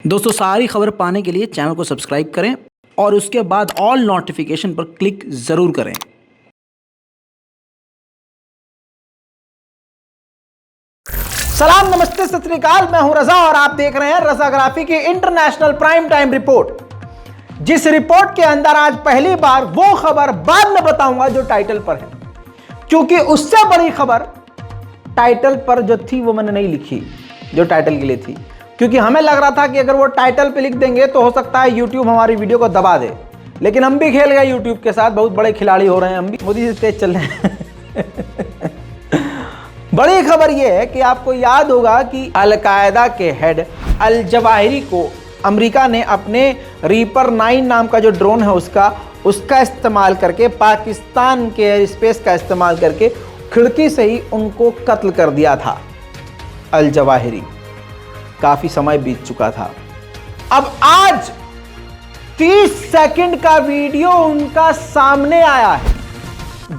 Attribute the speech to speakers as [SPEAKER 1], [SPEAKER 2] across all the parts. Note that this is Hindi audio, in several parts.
[SPEAKER 1] दोस्तों सारी खबर पाने के लिए चैनल को सब्सक्राइब करें और उसके बाद ऑल नोटिफिकेशन पर क्लिक जरूर करें।
[SPEAKER 2] सलाम, नमस्ते, सत श्री अकाल। मैं हूं रजा और आप देख रहे हैं रजाग्राफी की इंटरनेशनल प्राइम टाइम रिपोर्ट। जिस रिपोर्ट के अंदर आज पहली बार वो खबर बाद में बताऊंगा जो टाइटल पर है, क्योंकि उससे बड़ी खबर टाइटल पर जो थी वो मैंने नहीं लिखी जो टाइटल के लिए थी, क्योंकि हमें लग रहा था कि अगर वो टाइटल पे लिख देंगे तो हो सकता है यूट्यूब हमारी वीडियो को दबा दे। लेकिन हम भी खेल गए यूट्यूब के साथ, बहुत बड़े खिलाड़ी हो रहे हैं, हम भी मोदी से तेज चल रहे हैं। बड़ी खबर यह है कि आपको याद होगा कि अल-कायदा के हेड अल जवाहिरी को अमेरिका ने अपने रीपर 9 नाम का जो ड्रोन है उसका इस्तेमाल करके, पाकिस्तान के एयर स्पेस का इस्तेमाल करके खिड़की से ही उनको कत्ल कर दिया था। अल जवाहिरी, काफी समय बीत चुका था। अब आज 30 सेकंड का वीडियो उनका सामने आया है,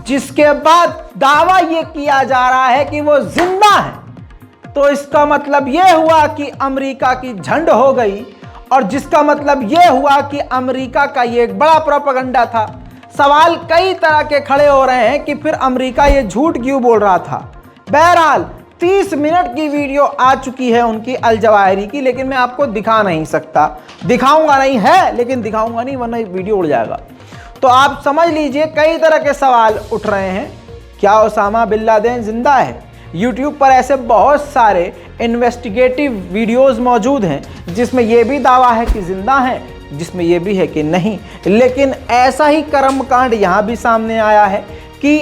[SPEAKER 2] जिसके बाद दावा यह किया जा रहा है कि वो जिंदा है। तो इसका मतलब यह हुआ कि अमेरिका की झंड हो गई, और जिसका मतलब यह हुआ कि अमेरिका का यह एक बड़ा प्रोपेगेंडा था। सवाल कई तरह के खड़े हो रहे हैं कि फिर अमेरिका यह झूठ क्यों बोल रहा था। बहरहाल 30 मिनट की वीडियो आ चुकी है उनकी अल जवाहिरी की, लेकिन मैं आपको दिखा नहीं सकता, दिखाऊंगा नहीं है, लेकिन दिखाऊंगा नहीं वरना वीडियो उड़ जाएगा। तो आप समझ लीजिए कई तरह के सवाल उठ रहे हैं। क्या ओसामा बिन लादेन जिंदा है? यूट्यूब पर ऐसे बहुत सारे इन्वेस्टिगेटिव वीडियोस मौजूद हैं जिसमें यह भी दावा है कि जिंदा है, जिसमें यह भी है कि नहीं। लेकिन ऐसा ही कर्मकांड यहाँ भी सामने आया है कि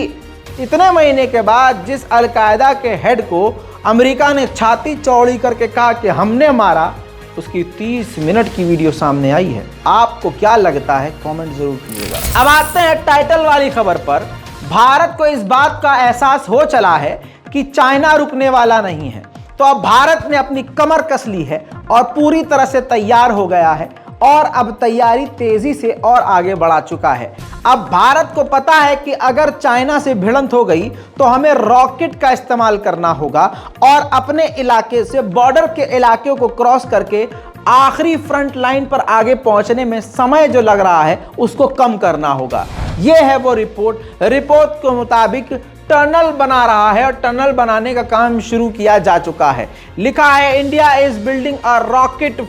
[SPEAKER 2] इतने महीने के बाद जिस अल-कायदा के हेड को अमेरिका ने छाती चौड़ी करके कहा कि हमने मारा, उसकी 30 मिनट की वीडियो सामने आई है। आपको क्या लगता है कमेंट जरूर कीजिएगा। अब आते हैं टाइटल वाली खबर पर। भारत को इस बात का एहसास हो चला है कि चाइना रुकने वाला नहीं है, तो अब भारत ने अपनी कमर कस ली है और पूरी तरह से तैयार हो गया है, और अब तैयारी तेजी से और आगे बढ़ा चुका है। अब भारत को पता है कि अगर चाइना से भिड़ंत हो गई तो हमें रॉकेट का इस्तेमाल करना होगा और अपने इलाके से बॉर्डर के इलाके को क्रॉस करके आखिरी फ्रंट लाइन पर आगे पहुंचने में समय जो लग रहा है उसको कम करना होगा। यह है वो रिपोर्ट के मुताबिक टनल बना रहा है और टनल बनाने का काम शुरू किया जा चुका है। लिखा है India is building a rocket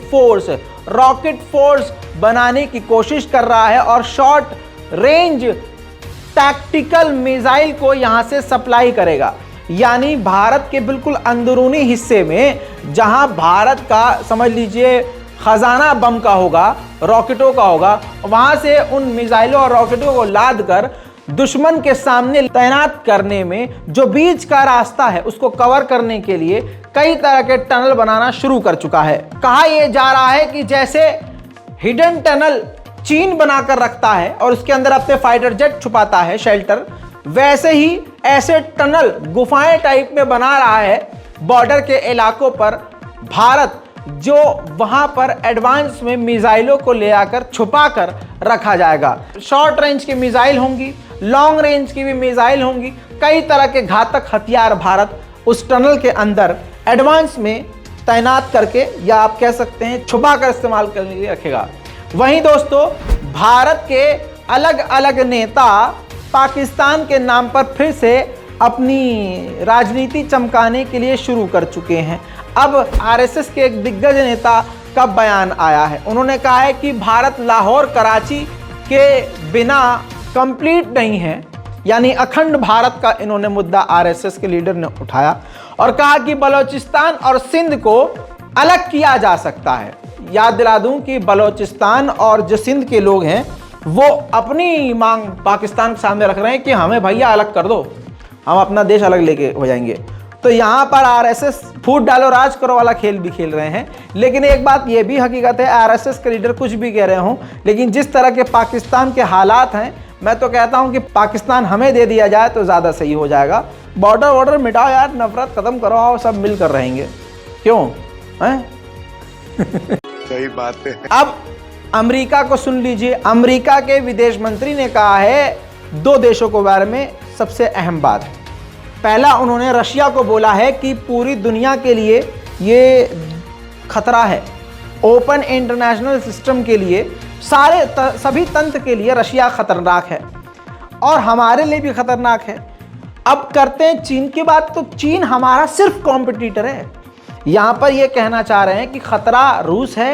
[SPEAKER 2] force बनाने की कोशिश कर रहा है और शॉर्ट रेंज टैक्टिकल मिसाइल को यहां से सप्लाई करेगा। यानी भारत के बिल्कुल अंदरूनी हिस्से में, जहां भारत का समझ लीजिए खजाना बम का होगा, रॉकेटों का होगा, वहां से उन मिसाइलों और रॉकेटों को लाद कर दुश्मन के सामने तैनात करने में जो बीच का रास्ता है उसको कवर करने के लिए कई तरह के टनल बनाना शुरू कर चुका है। कहा यह जा रहा है कि जैसे हिडन टनल चीन बनाकर रखता है और उसके अंदर अपने फाइटर जेट छुपाता है, शेल्टर, वैसे ही ऐसे टनल गुफाएं टाइप में बना रहा है बॉर्डर के इलाकों पर भारत, जो वहां पर एडवांस में मिसाइलों को ले आकर छुपा कर रखा जाएगा। शॉर्ट रेंज की मिसाइल होंगी, लॉन्ग रेंज की भी मिसाइल होंगी, कई तरह के घातक हथियार भारत उस टनल के अंदर एडवांस में तैनात करके, या आप कह सकते हैं छुपा कर इस्तेमाल करने के लिए रखेगा। वहीं दोस्तों, भारत के अलग अलग नेता पाकिस्तान के नाम पर फिर से अपनी राजनीति चमकाने के लिए शुरू कर चुके हैं। अब आरएसएस के एक दिग्गज नेता का बयान आया है। उन्होंने कहा है कि भारत लाहौर कराची के बिना कंप्लीट नहीं है, यानी अखंड भारत का इन्होंने मुद्दा आरएसएस के लीडर ने उठाया और कहा कि बलोचिस्तान और सिंध को अलग किया जा सकता है। याद दिला दूं कि बलोचिस्तान और जो सिंध के लोग हैं वो अपनी मांग पाकिस्तान के सामने रख रहे हैं कि हमें भैया अलग कर दो, हम अपना देश अलग लेके हो जाएंगे। तो यहाँ पर आरएसएस फूट डालो राज करो वाला खेल भी खेल रहे हैं। लेकिन एक बात यह भी हकीकत है, आरएसएस के लीडर कुछ भी कह रहे हों, लेकिन जिस तरह के पाकिस्तान के हालात हैं, मैं तो कहता हूं कि पाकिस्तान हमें दे दिया जाए तो ज़्यादा सही हो जाएगा। बॉर्डर मिटाओ यार, नफरत खत्म करो, आओ सब मिलकर रहेंगे, क्यों हैं?
[SPEAKER 3] सही बात है।
[SPEAKER 2] अब अमेरिका को सुन लीजिए। अमेरिका के विदेश मंत्री ने कहा है 2 देशों के बारे में सबसे अहम बात। पहला, उन्होंने रशिया को बोला है कि पूरी दुनिया के लिए ये खतरा है ओपन इंटरनेशनल सिस्टम के लिए, सभी तंत्र के लिए रशिया खतरनाक है और हमारे लिए भी खतरनाक है। अब करते हैं चीन की बात। तो चीन हमारा सिर्फ कॉम्पिटिटर है। यहां पर यह कहना चाह रहे हैं कि खतरा रूस है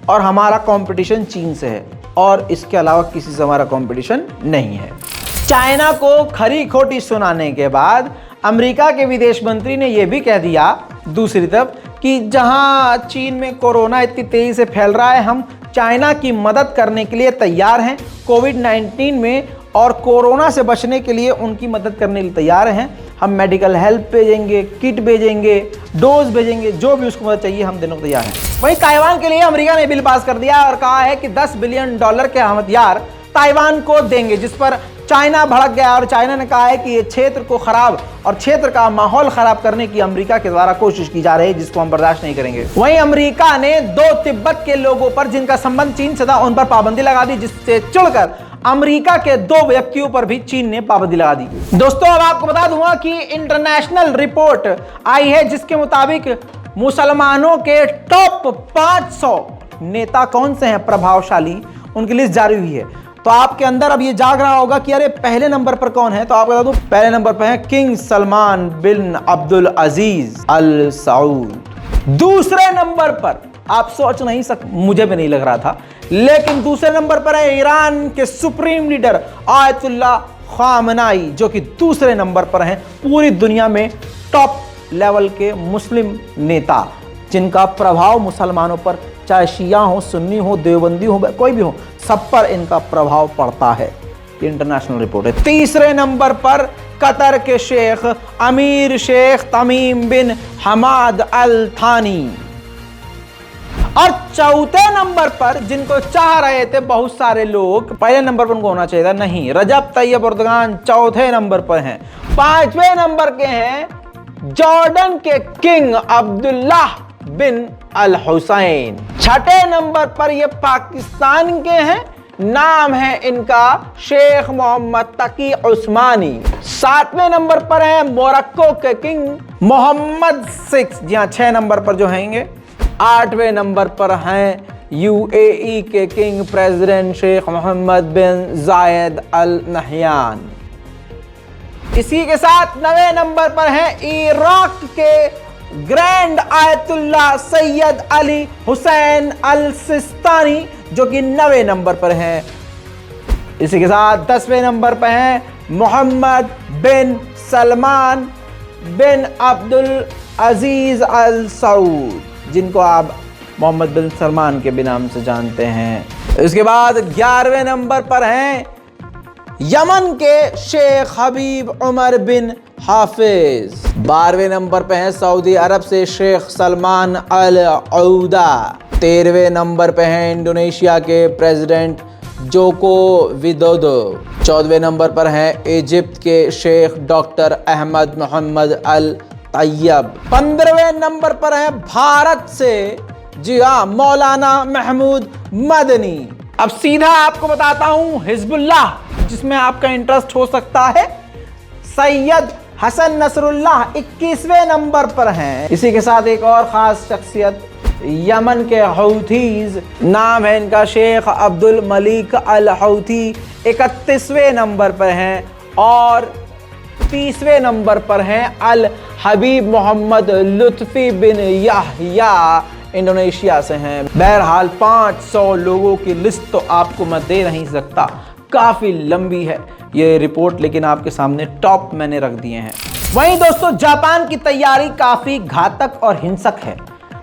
[SPEAKER 2] और हमारा कंपटीशन चीन से है, और इसके अलावा किसी से हमारा कंपटीशन नहीं है। चाइना को खरी खोटी सुनाने के बाद अमेरिका के विदेश मंत्री ने यह भी कह दिया दूसरी तरफ कि जहां चीन में कोरोना इतनी तेजी से फैल रहा है, हम चाइना की मदद करने के लिए तैयार हैं कोविड-19 में, और कोरोना से बचने के लिए उनकी मदद करने के लिए तैयार हैं। हम मेडिकल हेल्प भेजेंगे, किट भेजेंगे, डोज भेजेंगे, जो भी उसको मदद चाहिए हम देने को तैयार हैं। वहीं ताइवान के लिए अमेरिका ने बिल पास कर दिया और कहा है कि $10 बिलियन के हथियार ताइवान को देंगे, जिस पर चाइना भड़क गया और चाइना ने कहा है कि ये क्षेत्र को खराब और क्षेत्र का माहौल खराब करने की अमेरिका के द्वारा कोशिश की जा रही है, जिसको हम बर्दाश्त नहीं करेंगे। वहीं अमेरिका ने 2 तिब्बत के लोगों पर जिनका संबंध चीन से था उन पर पाबंदी लगा दी, जिससे चिढ़कर अमेरिका के 2 व्यक्तियों पर भी चीन ने पाबंदी लगा दी। दोस्तों, अब आपको बता दूंगा कि इंटरनेशनल रिपोर्ट आई है जिसके मुताबिक मुसलमानों के टॉप 500 नेता कौन से हैं प्रभावशाली, उनकी लिस्ट जारी हुई है। तो आपके अंदर अब ये जाग रहा होगा कि अरे पहले नंबर पर कौन है। तो आपको बता दूं, पहले नंबर पर है किंग सलमान बिन अब्दुल अजीज अल सऊद। दूसरे नंबर पर आप सोच नहीं सकते, मुझे भी नहीं लग रहा था, लेकिन दूसरे नंबर पर है ईरान के सुप्रीम लीडर आयतुल्लाह खामनाई, जो कि दूसरे नंबर पर हैं पूरी दुनिया में टॉप लेवल के मुस्लिम नेता, जिनका प्रभाव मुसलमानों पर, चाहे शिया हो, सुन्नी हो, देवबंदी हो, कोई भी हो, सब पर इनका प्रभाव पड़ता है। इंटरनेशनल रिपोर्ट है। तीसरे नंबर पर कतर के शेख अमीर शेख तमीम बिन हमाद अल थानी, और चौथे नंबर पर जिनको चाह रहे थे बहुत सारे लोग, पहले नंबर पर उनको होना चाहिए था, नहीं, रजब तैयब एर्दोगान चौथे नंबर पर हैं। 5वें नंबर के हैं जॉर्डन के किंग अब्दुल्लाह बिन अल हुसैन। 6ठे नंबर पर ये पाकिस्तान के हैं, नाम है इनका शेख मोहम्मद तकी उस्मानी। 7वें नंबर पर है मोरक्को के किंग मोहम्मद 6, जी हाँ 6 नंबर पर जो हैंगे। 8वें नंबर पर हैं यूएई के किंग प्रेसिडेंट शेख मोहम्मद बिन जायद अल नहयान। इसी के साथ 9वें नंबर पर है इराक के ग्रैंड आयतुल्लाह सैयद अली हुसैन अल सिस्तानी, जो कि 9वें नंबर पर हैं। इसी के साथ 10वें नंबर पर हैं मोहम्मद बिन सलमान बिन अब्दुल अजीज अल सऊद, जिनको आप मोहम्मद बिन सलमान के भी नाम से जानते हैं। इसके बाद 11वें नंबर पर हैं यमन के शेख हबीब उमर बिन हाफिज। 12वें नंबर पे हैं सऊदी अरब से शेख सलमान अल औदा। 13वें नंबर पे हैं इंडोनेशिया के प्रेसिडेंट जोको विदोदो। 14वें नंबर पर हैं इजिप्ट के शेख डॉक्टर अहमद मोहम्मद अल तैयब। 15वें नंबर पर हैं भारत से, जी हाँ, मौलाना महमूद मदनी। अब सीधा आपको बताता हूं हिजबुल्लाह, जिसमें आपका इंटरेस्ट हो सकता है, सैयद हसन नसरुल्लाह 21वें नंबर पर हैं। इसी के साथ एक और खास शख्सियत यमन के हौथीज, नाम है इनका शेख अब्दुल मलिक अल हौथी, 31वें नंबर पर हैं। और 30वें नंबर पर हैं अल हबीब मोहम्मद लुत्फी बिन याह्या, इंडोनेशिया से हैं। बहरहाल 500 लोगों की लिस्ट तो आपको मैं दे नहीं सकता, काफ़ी लंबी है ये रिपोर्ट, लेकिन आपके सामने टॉप मैंने रख दिए हैं। वहीं दोस्तों, जापान की तैयारी काफ़ी घातक और हिंसक है।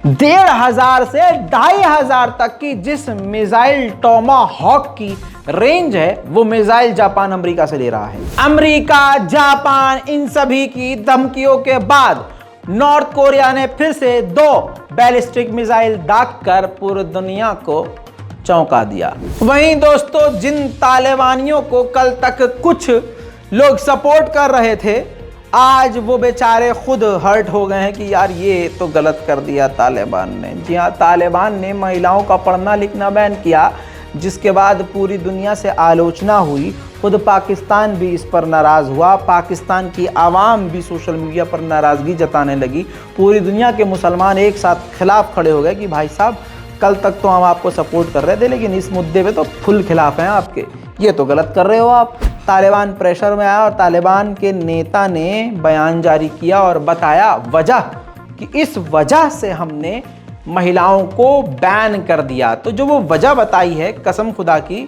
[SPEAKER 2] 1500 से 2500 तक की जिस मिसाइल टोमाहॉक की रेंज है, वो मिसाइल जापान अमेरिका से ले रहा है। अमेरिका, जापान, इन सभी की धमकियों के बाद नॉर्थ कोरिया ने फिर से 2 बैलिस्टिक मिसाइल दागकर पूरी दुनिया को चौंका दिया। वहीं दोस्तों, जिन तालिबानियों को कल तक कुछ लोग सपोर्ट कर रहे थे, आज वो बेचारे खुद हर्ट हो गए हैं कि यार ये तो गलत कर दिया तालिबान ने। जी हाँ, तालिबान ने महिलाओं का पढ़ना लिखना बैन किया, जिसके बाद पूरी दुनिया से आलोचना हुई। खुद पाकिस्तान भी इस पर नाराज़ हुआ, पाकिस्तान की आवाम भी सोशल मीडिया पर नाराज़गी जताने लगी। पूरी दुनिया के मुसलमान एक साथ खिलाफ खड़े हो गए कि भाई साहब कल तक तो हम आपको सपोर्ट कर रहे थे, लेकिन इस मुद्दे पे तो फुल खिलाफ हैं आपके। ये तो गलत कर रहे हो आप। तालिबान प्रेशर में आया और तालिबान के नेता ने बयान जारी किया और बताया वजह कि इस वजह से हमने महिलाओं को बैन कर दिया। तो जो वो वजह बताई है, कसम खुदा की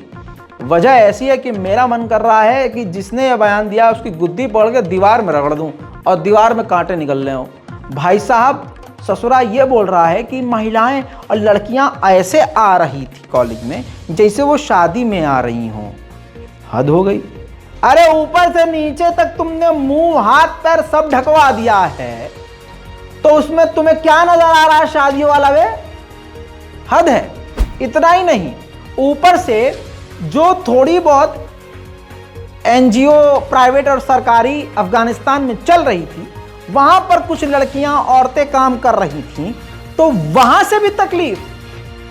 [SPEAKER 2] वजह ऐसी है कि मेरा मन कर रहा है कि जिसने ये बयान दिया उसकी गुद्दी पकड़ के दीवार में रगड़ दूं और दीवार में कांटे निकल रहे हो। भाई साहब, ससुरा ये बोल रहा है कि महिलाएं और लड़कियां ऐसे आ रही थी कॉलेज में जैसे वो शादी में आ रही हों। हद हो गई। अरे ऊपर से नीचे तक तुमने मुंह हाथ पैर सब ढकवा दिया है, तो उसमें तुम्हें क्या नजर आ रहा है शादियों वाला वे? हद है। इतना ही नहीं, ऊपर से जो थोड़ी बहुत एनजीओ प्राइवेट और सरकारी अफगानिस्तान में चल रही थी, वहां पर कुछ लड़कियां औरतें काम कर रही थीं, तो वहां से भी तकलीफ।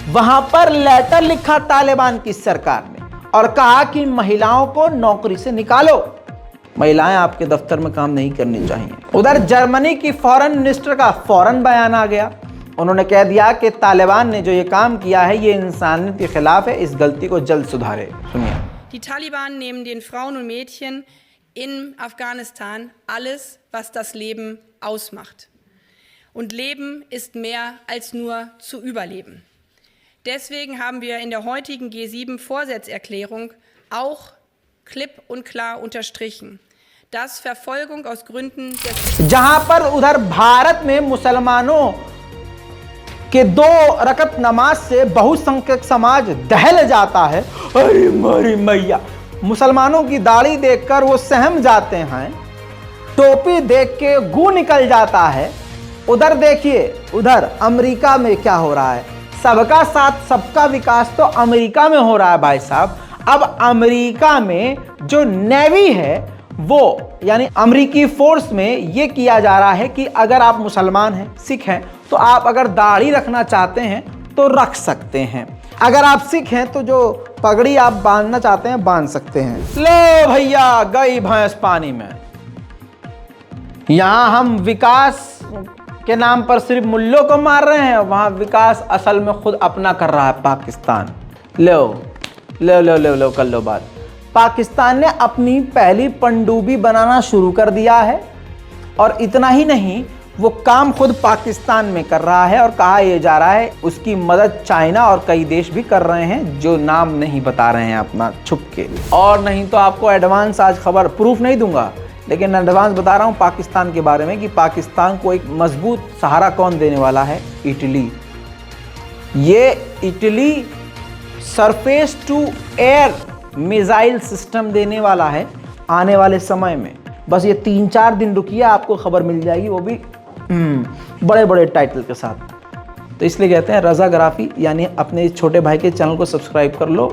[SPEAKER 2] वहां पर लेटर लिखा तालिबान की सरकार ने और कहा कि महिलाओं को नौकरी से निकालो, महिलाएं आपके दफ्तर में काम नहीं करनी चाहिए। उधर जर्मनी की फॉरेन मिनिस्टर का फौरन बयान आ गया। उन्होंने कह दिया कि तालिबान ने जो ये काम किया है ये इंसानियत के खिलाफ है, इस गलती को जल्द सुधारे। सुनिए।
[SPEAKER 4] Die Taliban nehmen den Frauen und Mädchen in Afghanistan alles, was das Leben ausmacht. Und Leben ist mehr als nur zu überleben. Deswegen haben wir in der heutigen G7-Vorsatzerklärung auch klipp und klar unterstrichen, dass Verfolgung aus Gründen des
[SPEAKER 2] जहां पर उधर भारत में मुसलमानों के 2 रकत नमाज से बहुसंख्यक समाज दहल जाता है। अरे मारी मैया, मुसलमानों की दाढ़ी देखकर वो सहम जाते हैं, टोपी देख के गू निकल जाता है। उधर देखिए, उधर अमेरिका में क्या हो रहा है। सबका साथ सबका विकास तो अमेरिका में हो रहा है भाई साहब। अब अमेरिका में जो नेवी है वो यानी अमेरिकी फोर्स में ये किया जा रहा है कि अगर आप मुसलमान हैं, सिख हैं, तो आप अगर दाढ़ी रखना चाहते हैं तो रख सकते हैं। अगर आप सिख हैं तो जो पगड़ी आप बांधना चाहते हैं बांध सकते हैं। लो भैया, गई भैंस पानी में। यहां हम विकास के नाम पर सिर्फ मुल्लों को मार रहे हैं, वहां विकास असल में खुद अपना कर रहा है पाकिस्तान। लो लो लो लो लो कर लो बात। पाकिस्तान ने अपनी पहली पनडुब्बी बनाना शुरू कर दिया है और इतना ही नहीं, वो काम खुद पाकिस्तान में कर रहा है और कहा यह जा रहा है उसकी मदद चाइना और कई देश भी कर रहे हैं, जो नाम नहीं बता रहे हैं अपना छुप के। और नहीं तो आपको एडवांस आज खबर, प्रूफ नहीं दूंगा लेकिन एडवांस बता रहा हूं पाकिस्तान के बारे में कि पाकिस्तान को एक मजबूत सहारा कौन देने वाला है? इटली। ये Italy surface to air missile system देने वाला है आने वाले समय में। बस ये 3-4 दिन रुकिए, आपको खबर मिल जाएगी, वो भी बड़े बड़े टाइटल के साथ। तो इसलिए कहते हैं रज़ाग्राफी, यानी अपने इस छोटे भाई के चैनल को सब्सक्राइब कर लो।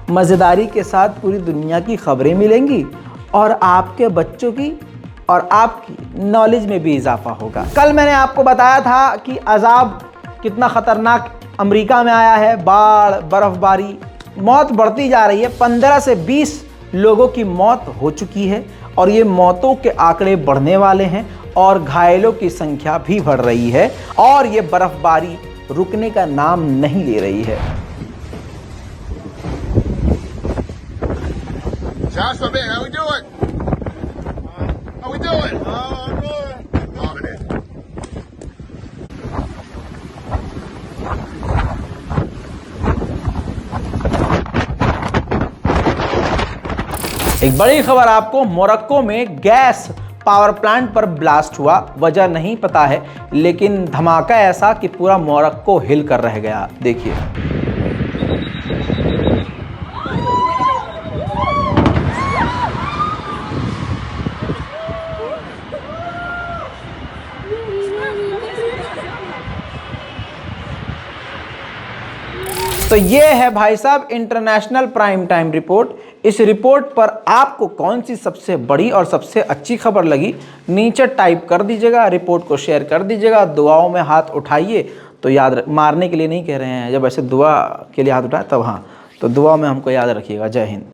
[SPEAKER 2] मज़ेदारी के साथ पूरी दुनिया की खबरें मिलेंगी और आपके बच्चों की और आपकी नॉलेज में भी इजाफा होगा। कल मैंने आपको बताया था कि अजाब कितना ख़तरनाक अमेरिका में आया है। बाढ़, बर्फबारी, मौत बढ़ती जा रही है। 15 से 20 लोगों की मौत हो चुकी है और ये मौतों के आंकड़े बढ़ने वाले हैं और घायलों की संख्या भी बढ़ रही है और ये बर्फबारी रुकने का नाम नहीं ले रही है।
[SPEAKER 3] Joshua, man, how we doing? How we doing? Good. Loving it.
[SPEAKER 2] एक बड़ी खबर आपको, मोरक्को में गैस पावर प्लांट पर ब्लास्ट हुआ। वजह नहीं पता है लेकिन धमाका ऐसा कि पूरा मोरक्को हिल कर रह गया। देखिए। तो ये है भाई साहब इंटरनेशनल प्राइम टाइम रिपोर्ट। इस रिपोर्ट पर आपको कौन सी सबसे बड़ी और सबसे अच्छी खबर लगी नीचे टाइप कर दीजिएगा, रिपोर्ट को शेयर कर दीजिएगा, दुआओं में हाथ उठाइए। तो याद मारने के लिए नहीं कह रहे हैं, जब ऐसे दुआ के लिए हाथ उठाए तब हाँ, तो दुआ में हमको याद रखिएगा। जय हिंद।